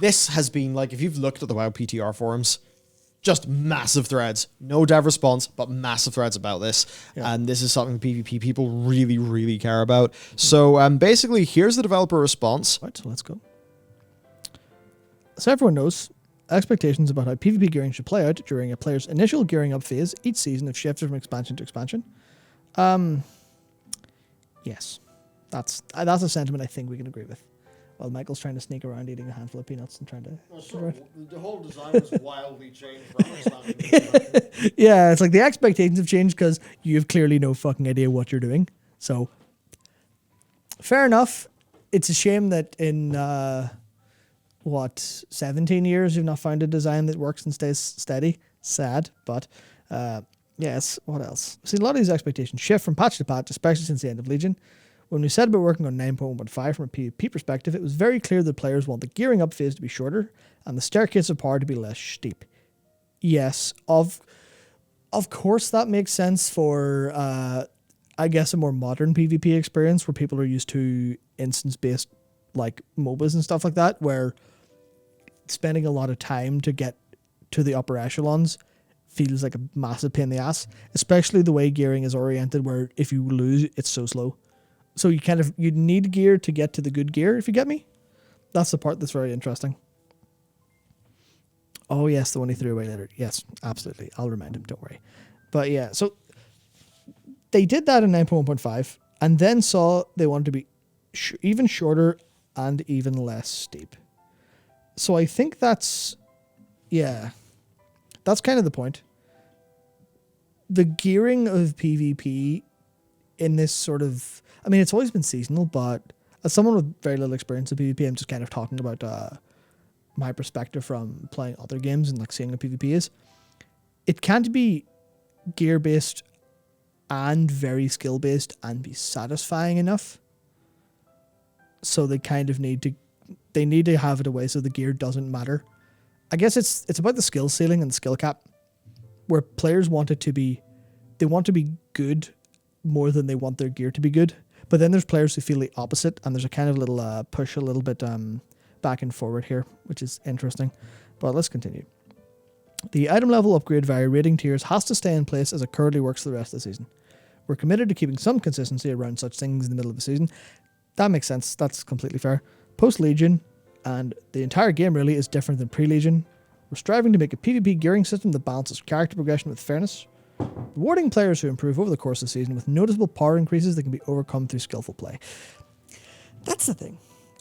this has been like, if you've looked at the WoW PTR forums, just massive threads, no dev response, but massive threads about this. Yeah. And this is something PvP people really, really care about. So basically, here's the developer response. Right, so let's go. So everyone knows, expectations about how PvP gearing should play out during a player's initial gearing up phase each season have shifted from expansion to expansion. Yes, that's a sentiment I think we can agree with. While Michael's trying to sneak around eating a handful of peanuts and trying to... The whole design was wildly changed. Yeah, it's like the expectations have changed because you have clearly no fucking idea what you're doing. So, fair enough. It's a shame that in, 17 years you've not found a design that works and stays steady. Sad, but... yes, what else? I've seen a lot of these expectations shift from patch to patch, especially since the end of Legion. When we set about working on 9.1.5 from a PvP perspective, it was very clear that players want the gearing up phase to be shorter and the staircase of power to be less steep. Yes, of course that makes sense for, I guess, a more modern PvP experience where people are used to instance-based like MOBAs and stuff like that, where spending a lot of time to get to the upper echelons feels like a massive pain in the ass, especially the way gearing is oriented, where if you lose, it's so slow. So you need gear to get to the good gear, if you get me. That's the part that's very interesting. Oh yes, the one he threw away later. Yes, absolutely. I'll remind him, don't worry. But yeah, so they did that in 9.1.5 and then saw they wanted to be even shorter and even less steep. So I think that's kind of the point. The gearing of PvP in this sort of... I mean, it's always been seasonal, but as someone with very little experience in PvP, I'm just kind of talking about my perspective from playing other games and like seeing what PvP is. It can't be gear-based and very skill-based and be satisfying enough. So they kind of need to have it away so the gear doesn't matter. I guess it's about the skill ceiling and the skill cap, where players want to be good more than they want their gear to be good. But then there's players who feel the opposite, and there's a kind of little push a little bit back and forward here, which is interesting. But let's continue. The item level upgrade via rating tiers has to stay in place as it currently works for the rest of the season. We're committed to keeping some consistency around such things in the middle of the season. That makes sense. That's completely fair. Post-Legion, and the entire game really is different than pre-Legion. We're striving to make a PvP gearing system that balances character progression with fairness, rewarding players who improve over the course of the season with noticeable power increases that can be overcome through skillful play. That's the thing.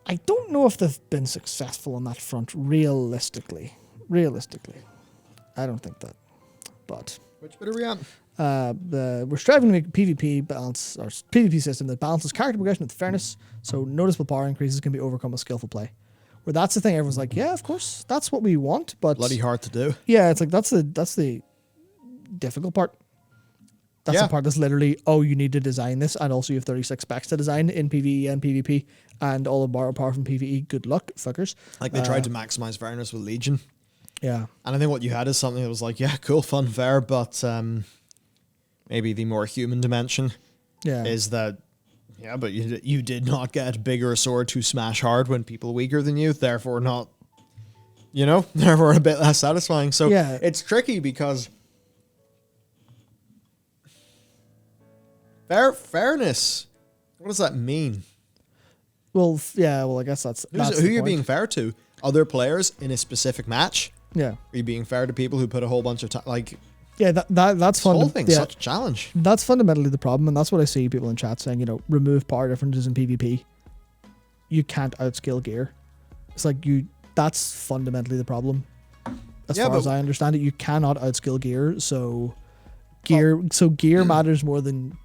I don't know if they've been successful on that front realistically. I don't think that. But which bit are we on? We're striving to make a PvP system that balances character progression with fairness, so noticeable power increases can be overcome with skillful play. Where that's the thing, everyone's like, yeah, of course, that's what we want, but bloody hard to do. Yeah, it's like that's the difficult part. That's the part that's literally, you need to design this, and also you have 36 specs to design in PvE and PvP, and all the borrow power from PvE. Good luck, fuckers. Like they tried to maximize fairness with Legion. Yeah. And I think what you had is something that was like, yeah, cool, fun, fair, but maybe the more human dimension is that, yeah, but you did not get bigger sword to smash hard when people weaker than you, therefore not, therefore a bit less satisfying. So it's tricky because fairness, what does that mean? Well, I guess that's who you're being fair to. Other players in a specific match? Yeah. Are you being fair to people who put a whole bunch of time, like... Yeah, that's fun. The whole thing's such a challenge. That's fundamentally the problem, and that's what I see people in chat saying, remove power differences in PvP. You can't outskill gear. It's like that's fundamentally the problem. As far as I understand it, you cannot outskill gear, so gear matters more than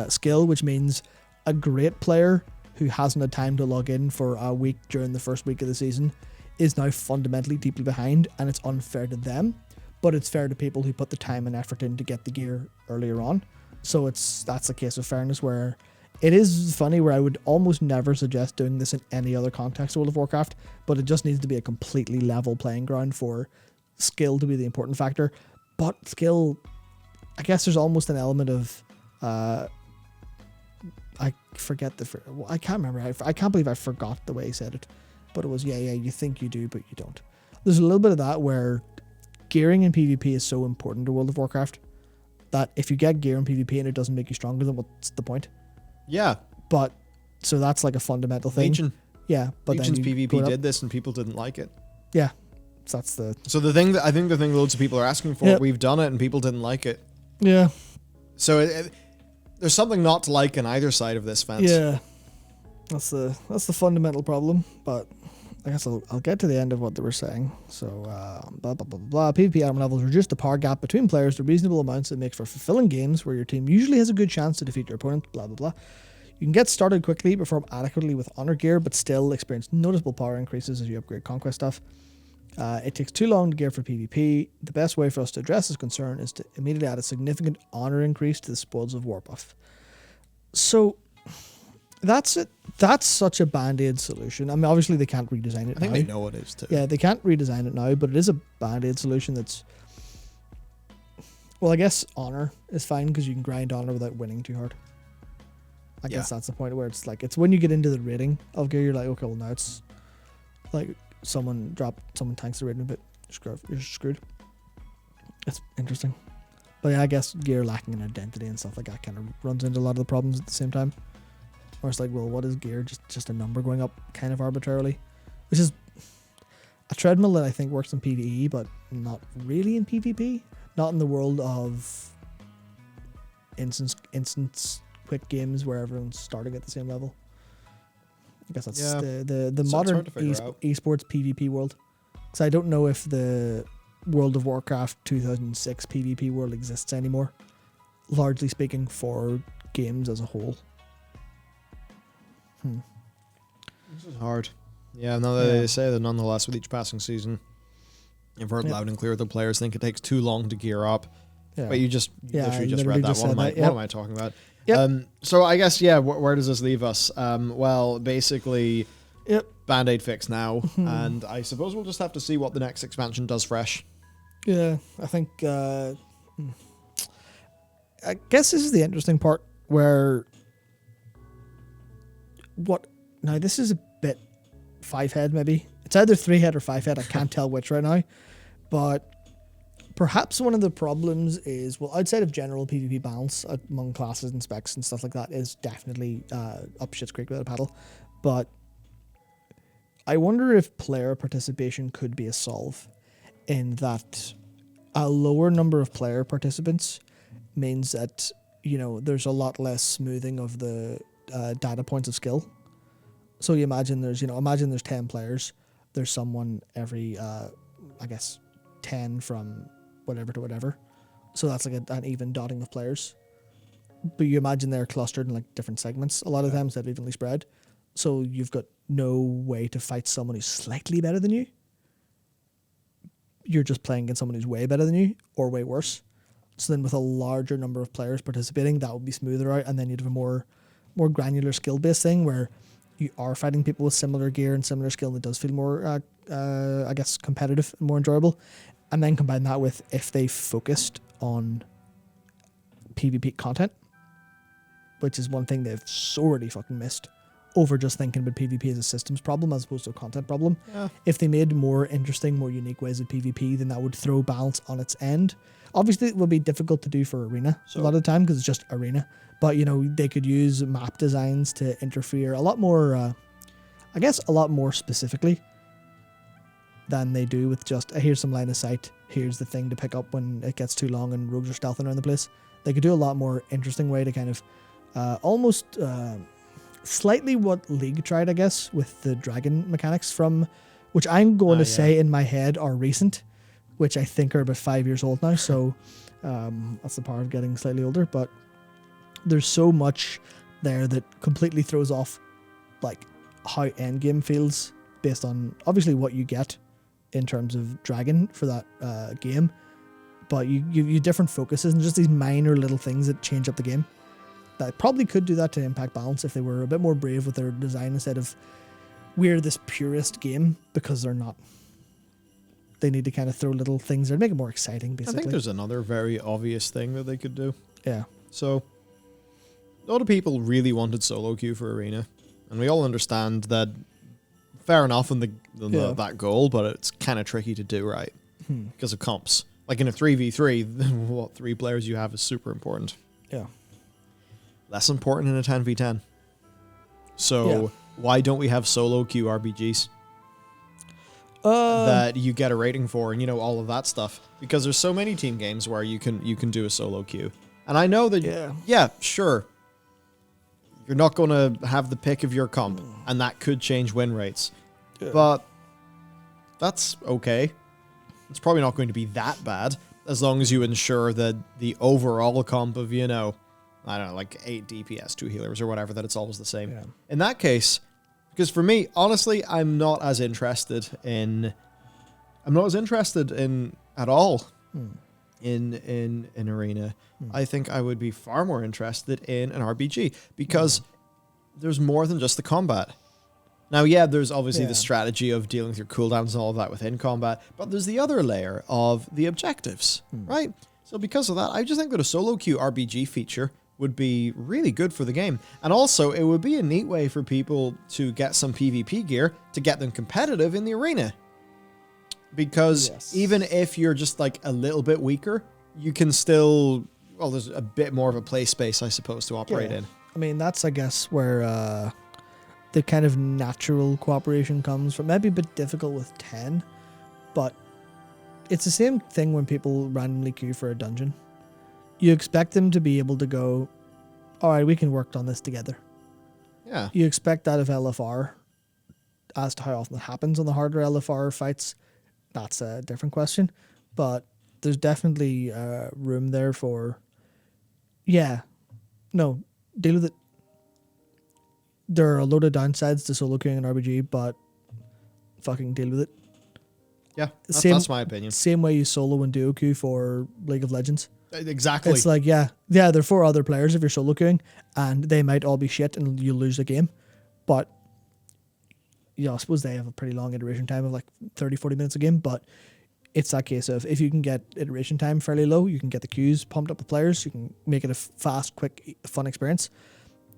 skill, which means a great player who hasn't had time to log in for a week during the first week of the season is now fundamentally deeply behind, and it's unfair to them. But it's fair to people who put the time and effort in to get the gear earlier on. So that's a case of fairness where it is funny, where I would almost never suggest doing this in any other context of World of Warcraft, but it just needs to be a completely level playing ground for skill to be the important factor. But skill, I guess there's almost an element of, I can't remember. I can't believe I forgot the way he said it. but it was, you think you do, but you don't. There's a little bit of that where gearing in PvP is so important to World of Warcraft that if you get gear in PvP and it doesn't make you stronger, then what's the point? Yeah. But, so that's like a fundamental thing. Legion. Yeah. But Legion's then PvP did this and people didn't like it. Yeah. So that's the... So the thing that I think loads of people are asking for, we've done it and people didn't like it. Yeah. So there's something not to like on either side of this fence. Yeah. That's the fundamental problem, but I guess I'll get to the end of what they were saying. So, blah, blah, blah, blah. PvP armor levels reduce the power gap between players to reasonable amounts that makes for fulfilling games where your team usually has a good chance to defeat your opponent, blah, blah, blah. You can get started quickly, perform adequately with honor gear, but still experience noticeable power increases as you upgrade conquest stuff. It takes too long to gear for PvP. The best way for us to address this concern is to immediately add a significant honor increase to the Spoils of War buff. So, that's it. That's such a BandAid solution. I mean, obviously they can't redesign it now. I think they know it is too. Yeah, they can't redesign it now, but it is a BandAid solution that's... Well, I guess honor is fine because you can grind honor without winning too hard. I guess that's the point where it's like, it's when you get into the rating of gear, you're like, okay, well now it's like someone tanks the rating a bit, you're screwed. It's interesting. But yeah, I guess gear lacking an identity and stuff like that kind of runs into a lot of the problems at the same time. Or it's like, well, what is gear? Just a number going up kind of arbitrarily. Which is a treadmill that I think works in PvE, but not really in PvP. Not in the world of instance quick games where everyone's starting at the same level. I guess that's the modern esports PvP world. So I don't know if the World of Warcraft 2006 PvP world exists anymore. Largely speaking, for games as a whole. This is hard. Yeah, no, they say that nonetheless with each passing season, you've heard loud and clear that players think it takes too long to gear up. Yeah. But you literally just read that. What am I talking about? Yep. So I guess, where does this leave us? Well, basically, BandAid fix now, and I suppose we'll just have to see what the next expansion does fresh. Yeah, I think, I guess this is the interesting part where now this is a bit 5-head maybe. It's either 3-head or 5-head. I can't tell which right now. But perhaps one of the problems is, well, outside of general PvP balance among classes and specs and stuff like that is definitely up shit's creek without a paddle. But I wonder if player participation could be a solve, in that a lower number of player participants means that, there's a lot less smoothing of the data points of skill. So you imagine there's 10 players. There's someone every, 10 from whatever to whatever. So that's like an even dotting of players. But you imagine they're clustered in like different segments. A lot of times they're evenly spread. So you've got no way to fight someone who's slightly better than you. You're just playing against someone who's way better than you or way worse. So then with a larger number of players participating, that would be smoother out, and then you'd have a more granular skill-based thing where you are fighting people with similar gear and similar skill, and it does feel more, competitive and more enjoyable. And then combine that with if they focused on PvP content, which is one thing they've sorely fucking missed, over just thinking about PvP as a systems problem as opposed to a content problem. Yeah. If they made more interesting, more unique ways of PvP, then that would throw balance on its end. Obviously, it will be difficult to do for Arena a lot of the time because it's just Arena. But, they could use map designs to interfere a lot more, a lot more specifically than they do with just, here's some line of sight, here's the thing to pick up when it gets too long and rogues are stealthing around the place. They could do a lot more interesting way to kind of almost slightly what League tried, I guess, with the dragon mechanics from, which I'm going to say in my head are recent, which I think are about 5 years old now. So that's the power of getting slightly older. But there's so much there that completely throws off like how endgame feels based on obviously what you get in terms of dragon for that game. But you different focuses and just these minor little things that change up the game. That probably could do that to impact balance if they were a bit more brave with their design instead of we're this purist game, because they're not. They need to kind of throw little things there, make it more exciting, basically. I think there's another very obvious thing that they could do. Yeah. So, a lot of people really wanted solo queue for Arena, and we all understand that fair enough in that goal, but it's kind of tricky to do, right? Because of comps. Like in a 3v3, what 3 players you have is super important. Yeah. Less important in a 10v10. So why don't we have solo queue RBGs? That you get a rating for, and all of that stuff, because there's so many team games where you can do a solo queue, and I know that sure, you're not going to have the pick of your comp, and that could change win rates, but that's okay. It's probably not going to be that bad as long as you ensure that the overall comp of I don't know, like 8 DPS, 2 healers or whatever, that it's always the same. Yeah. In that case. Because for me, honestly, I'm not as interested in at all in Arena. I think I would be far more interested in an RBG because there's more than just the combat. Now, there's obviously the strategy of dealing with your cooldowns and all of that within combat, but there's the other layer of the objectives, right? So because of that, I just think that a solo queue RBG feature would be really good for the game. And also, it would be a neat way for people to get some PvP gear to get them competitive in the arena. Because even if you're just like a little bit weaker, you can still, there's a bit more of a play space, I suppose, to operate in. I mean, that's, I guess, where the kind of natural cooperation comes from. Maybe a bit difficult with 10, but it's the same thing when people randomly queue for a dungeon. You expect them to be able to go, all right, we can work on this together. Yeah. You expect that of LFR. As to how often it happens on the harder LFR fights, that's a different question. But there's definitely room there for, deal with it. There are a load of downsides to solo queuing and RPG, but fucking deal with it. Yeah, that's my opinion. Same way you solo and duo queue for League of Legends. Exactly. It's like, there are 4 other players if you're solo queuing, and they might all be shit and you'll lose the game. But, I suppose they have a pretty long iteration time of like 30, 40 minutes a game, but it's that case of if you can get iteration time fairly low, you can get the queues pumped up with players, you can make it a fast, quick, fun experience,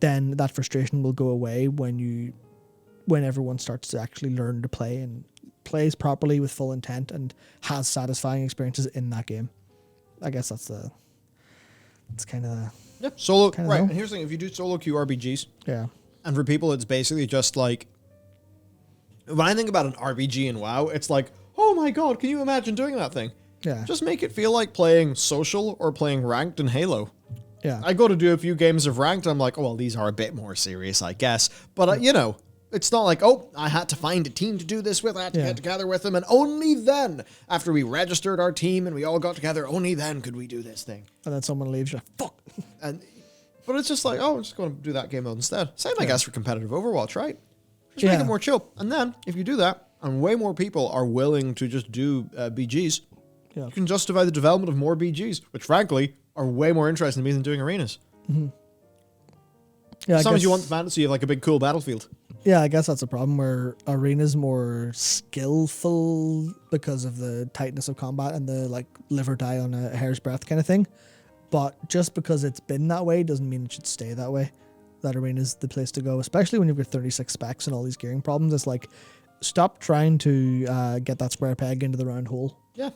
then that frustration will go away when everyone starts to actually learn to play and plays properly with full intent and has satisfying experiences in that game. I guess it's kind of solo, right? And here's the thing: if you do solo queue RBGs, and for people, it's basically just like when I think about an RPG in WoW, it's like, oh my god, can you imagine doing that thing? Yeah, just make it feel like playing social or playing ranked in Halo. Yeah, I go to do a few games of ranked, and I'm like, oh well, these are a bit more serious, I guess, but it's not like, oh, I had to find a team to do this with. I had to get together with them. And only then, after we registered our team and we all got together, only then could we do this thing. And then someone leaves, you're like, fuck. But it's just like, I'm just going to do that game mode instead. Same, I guess, for competitive Overwatch, right? Just make it more chill. And then, if you do that, and way more people are willing to just do BGs, you can justify the development of more BGs, which, frankly, are way more interesting to me than doing arenas. Mm-hmm. Yeah, sometimes you want the fantasy of like a big, cool battlefield. Yeah, I guess that's a problem where Arena's more skillful because of the tightness of combat and the like live or die on a hair's breadth kind of thing. But just because it's been that way doesn't mean it should stay that way. That Arena's the place to go, especially when you've got 36 specs and all these gearing problems. It's like, stop trying to get that square peg into the round hole. Yeah.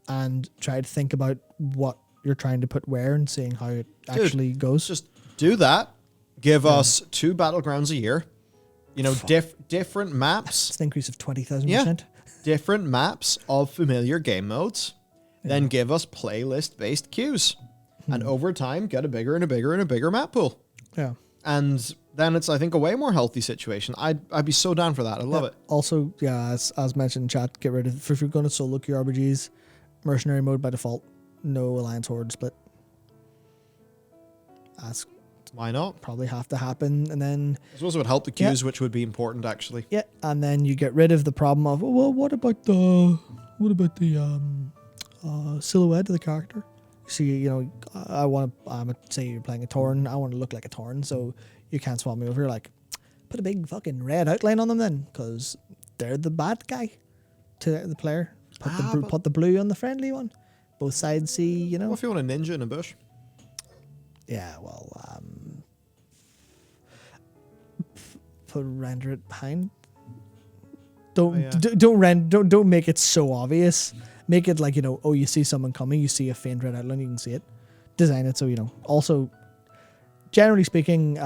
And try to think about what you're trying to put where and seeing how it actually goes. Just do that. Give us 2 battlegrounds a year. Different maps. It's an increase of 20,000%. Different maps of familiar game modes. Then give us playlist-based queues. And over time, get a bigger and a bigger and a bigger map pool. Yeah. And then it's, I think, a way more healthy situation. I'd be so down for that. I love it. Also, as mentioned in chat, get rid of, if you're going to solo queue RPGs, mercenary mode by default, no alliance horde split. That's why not? Probably have to happen, and then I suppose it would help the queues, which would be important actually. Yeah, and then you get rid of the problem of what about the silhouette of the character? See, I'm say you're playing a Tauren, I want to look like a Tauren, so you can't swap me over. Like, put a big fucking red outline on them then, because they're the bad guy to the player. Put the blue on the friendly one. Both sides see, What if you want a ninja in a bush? Yeah, well, render it behind Don't make it so obvious. Make it like, oh, you see someone coming, you see a faint red outline, you can see it. Design it so, Also, generally speaking,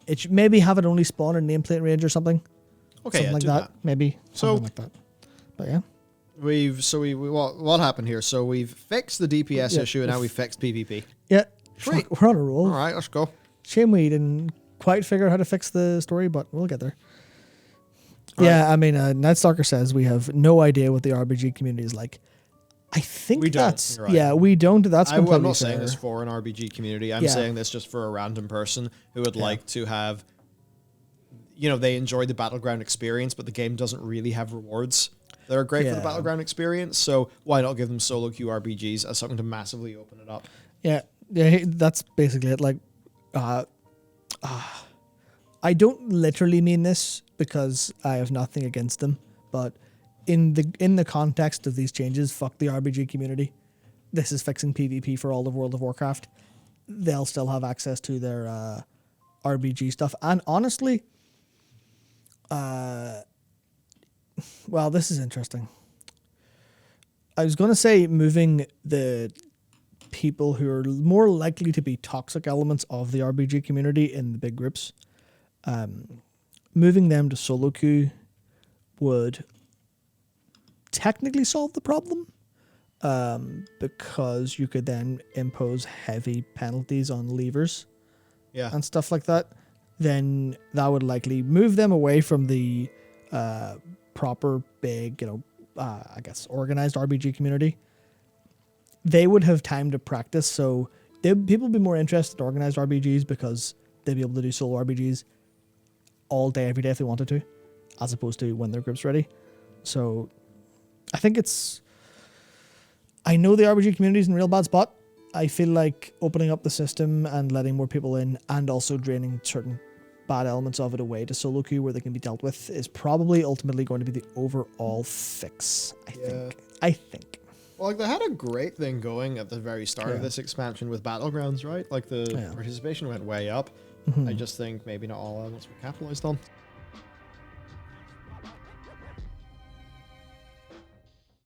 it should maybe have it only spawn in nameplate range or something. Okay, something like that. Maybe something like that. But yeah. What happened here? So we've fixed the DPS issue, and now we've fixed PvP. Yeah. Sweet. We're on a roll. All right, let's go. Shame we didn't quite figure out how to fix the story, but we'll get there. I mean, Nightstalker says we have no idea what the RBG community is like. I think we don't. Right. Yeah, we don't. That's completely I'm not fair. saying this for an RBG community. I'm saying this just for a random person who would like to have, they enjoy the Battleground experience, but the game doesn't really have rewards that are great for the Battleground experience. So why not give them solo queue RBGs as something to massively open it up? Yeah, that's basically it. Like, I don't literally mean this because I have nothing against them, but in the context of these changes, fuck the RBG community. This is fixing PvP for all of World of Warcraft. They'll still have access to their RBG stuff. And honestly, well, this is interesting. I was going to say moving the people who are more likely to be toxic elements of the RBG community in the big groups, moving them to solo queue would technically solve the problem, because you could then impose heavy penalties on leavers and stuff like that. Then that would likely move them away from the proper big, I guess, organized RBG community. They would have time to practice, so people would be more interested in organized RBGs because they'd be able to do solo RBGs all day, every day if they wanted to, as opposed to when their group's ready. So I think I know the RBG community is in a real bad spot. I feel like opening up the system and letting more people in, and also draining certain bad elements of it away to solo queue where they can be dealt with, is probably ultimately going to be the overall fix, I think. Well, they had a great thing going at the very start of this expansion with Battlegrounds, right? The participation went way up. I just think maybe not all elements were capitalized on.